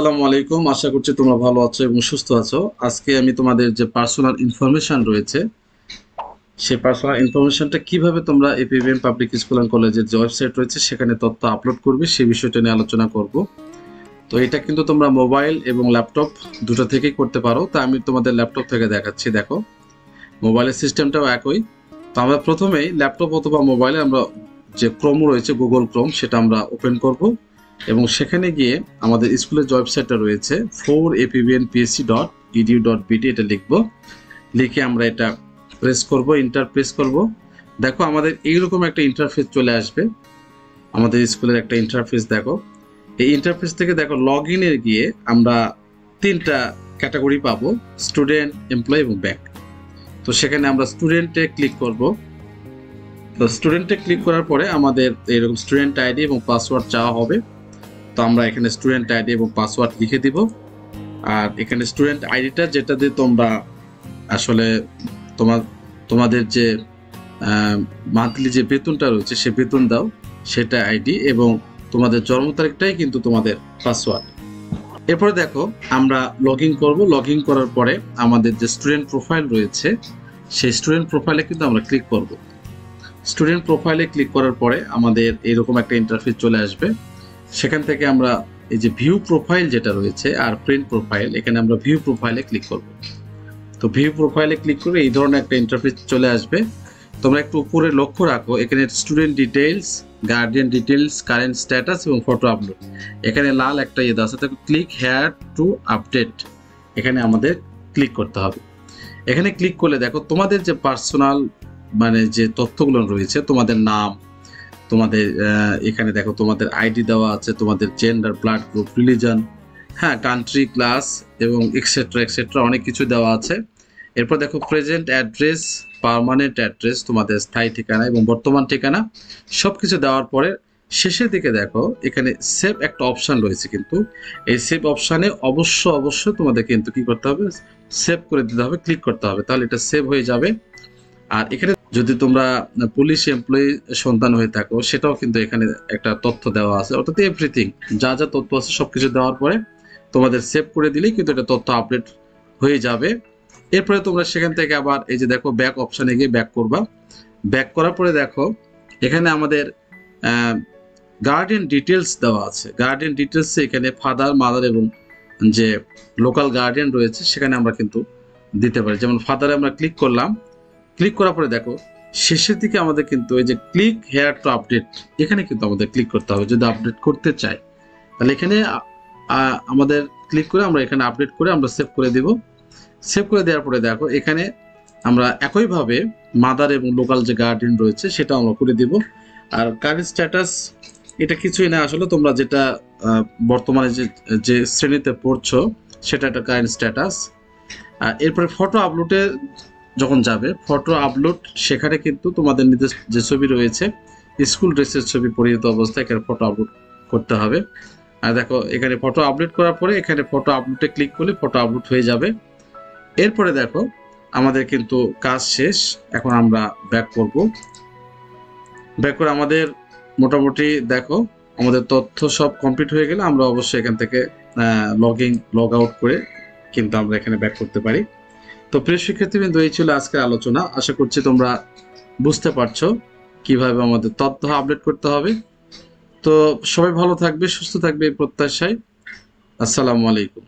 আসসালামু আলাইকুম। আশা করছি তোমরা ভালো আছো এবং সুস্থ আছো। আজকে আমি তোমাদের যে পার্সোনাল ইনফরমেশন রয়েছে সেই পার্সোনাল ইনফরমেশনটা কিভাবে তোমরা এপিবিএম পাবলিক স্কুল অ্যান্ড কলেজের যে ওয়েবসাইট রয়েছে সেখানে তথ্য আপলোড করবে সেই বিষয়টা নিয়ে আলোচনা করব। তো এটা কিন্তু তোমরা মোবাইল এবং ল্যাপটপ দুটো থেকেই করতে পারো। তা আমি তোমাদের ল্যাপটপ থেকে দেখাচ্ছি। দেখো, মোবাইলের সিস্টেমটাও একই। তো আমরা প্রথমেই ল্যাপটপ অথবা মোবাইলে আমরা যে ক্রোম রয়েছে, গুগল ক্রোম, সেটা আমরা ওপেন করব এবং সেখানে গিয়ে আমাদের স্কুলের যে ওয়েবসাইটটা রয়েছে 4apbnpsc.edu.bt এটা লিখব। লিখে আমরা এটা প্রেস করব, ইন্টার প্রেস করব। দেখো আমাদের এইরকম একটা ইন্টারফেস চলে আসবে। আমাদের স্কুলের একটা ইন্টারফেস দেখো। এই ইন্টারফেস থেকে দেখো লগ ইনের গিয়ে আমরা তিনটা ক্যাটাগরি পাবো: স্টুডেন্ট, এমপ্লয়ি এবং ব্যাংক। তো সেখানে আমরা স্টুডেন্টে ক্লিক করব। তো স্টুডেন্টে ক্লিক করার পরে আমাদের এরকম স্টুডেন্ট আইডি এবং পাসওয়ার্ড চাওয়া হবে। তো আমরা এখানে স্টুডেন্ট আইডি এবং পাসওয়ার্ড লিখে দিব। আর এখানে স্টুডেন্ট আইডিটা যেটা দিয়ে তোমরা আসলে তোমাদের যে মান্থলি যে বেতনটা রয়েছে সে বেতন দাও, সেটা আইডি, এবং তোমাদের জন্ম তারিখটাই কিন্তু তোমাদের পাসওয়ার্ড। এরপরে দেখো আমরা লগ ইন করবো। লগ ইন করার পরে আমাদের যে স্টুডেন্ট প্রোফাইল রয়েছে সেই স্টুডেন্ট প্রোফাইলে কিন্তু আমরা ক্লিক করব। স্টুডেন্ট প্রোফাইলে ক্লিক করার পরে আমাদের এরকম একটা ইন্টারফেস চলে আসবে। সেখান থেকে আমরা এই যে ভিউ প্রোফাইল যেটা রয়েছে আর প্রিন্ট প্রোফাইল, এখানে আমরা ভিউ প্রোফাইলে ক্লিক করব। তো ভিউ প্রোফাইলে ক্লিক করে এই ধরনের একটা ইন্টারফেস চলে আসবে। তোমরা একটু উপরে লক্ষ্য রাখো, এখানে student details, guardian details, current status এবং ফটো আপলোড, এখানে লাল একটা ইয়ে আছে, তো ক্লিক হেয়ার টু আপডেট, এখানে আমাদের ক্লিক করতে হবে। এখানে ক্লিক করলে দেখো তোমাদের যে পার্সোনাল মানে যে তথ্যগুলো রয়েছে, তোমাদের নাম, তোমাদের এখানে দেখো তোমাদের আইডি দেওয়া আছে, তোমাদের জেন্ডার, ব্লাড গ্রুপ, রিলিজন, হ্যাঁ, কান্ট্রি, ক্লাস এবং এক্সেট্রা এক্সেট্রা অনেক কিছু দেওয়া আছে। এরপর দেখো প্রেজেন্ট অ্যাড্রেস, পার্মানেন্ট অ্যাড্রেস, তোমাদের স্থায়ী ঠিকানা এবং বর্তমান ঠিকানা সব কিছু দেওয়ার পরে শেষের দিকে দেখো এখানে সেভ একটা অপশান রয়েছে। কিন্তু এই সেভ অপশানে অবশ্যই তোমাদের কিন্তু কি করতে হবে, সেভ করে দিতে হবে, ক্লিক করতে হবে, তাহলে এটা সেভ হয়ে যাবে। আর এখানে যদি তোমরা পুলিশ এমপ্লয়ি সন্তান হয়ে থাকো সেটাও কিন্তু এখানে একটা তথ্য দেওয়া আছে, অর্থাৎ এভরিথিং যা যা তথ্য আছে সবকিছু দেওয়ার পরে তোমাদের সেভ করে দিলেই কিন্তু এটা তথ্য আপডেট হয়ে যাবে। এরপরে তোমরা সেখান থেকে আবার এই যে দেখো ব্যাক অপশানে গিয়ে ব্যাক করবা। ব্যাক করার পরে দেখো এখানে আমাদের গার্ডিয়ান ডিটেলস দেওয়া আছে। গার্ডিয়ান ডিটেলস এখানে ফাদার, মাদার এবং যে লোকাল গার্ডিয়ান রয়েছে সেখানে আমরা কিন্তু দিতে পারি। যেমন ফাদারে আমরা ক্লিক করলাম, ক্লিক করার পরে দেখো শেষের দিকে আমাদের কিন্তু এই যে ক্লিক হেয়ার টু আপডেট, এখানে কিন্তু আমাদের ক্লিক করতে হবে যদি আপডেট করতে চাই। তাহলে এখানে আমাদের ক্লিক করে আমরা এখানে আপডেট করে আমরা সেভ করে দিব। সেভ করে দেওয়ার পরে দেখো এখানে আমরা একইভাবে মাদার এবং লোকাল যে গার্ডিয়ান রয়েছে সেটা আমরা করে দিব। আর কারেন্ট স্ট্যাটাস এটা কিছুই না, আসলে তোমরা যেটা বর্তমানে যে শ্রেণীতে পড়ছো সেটা একটা কারেন্ট স্ট্যাটাস। এরপরে ফটো আপলোডে যখন যাবে, ফটো আপলোড সেখানে কিন্তু তোমাদের নিজের যে ছবি রয়েছে স্কুল ড্রেসের ছবি পরিহিত অবস্থায় এখানে ফটো আপলোড করতে হবে। আর দেখো এখানে ফটো আপলোড করার পরে এখানে ফটো আপলোডে ক্লিক করলে ফটো আপলোড হয়ে যাবে। এরপরে দেখো আমাদের কিন্তু কাজ শেষ। এখন আমরা ব্যাক করব। ব্যাক করে আমাদের মোটামুটি দেখো আমাদের তথ্য সব কমপ্লিট হয়ে গেলে আমরা অবশ্যই এখান থেকে লগ আউট করে কিন্তু আমরা এখানে ব্যাক করতে পারি। তো প্রিয় শিক্ষার্থীবৃন্দ, এই ছিল আজকের আলোচনা। আশা করছি তোমরা বুঝতে পারছো কিভাবে আমাদের তথ্য আপডেট করতে হবে। তো সবাই ভালো থাকবে, সুস্থ থাকবে এই প্রত্যাশায়। আসসালামু আলাইকুম।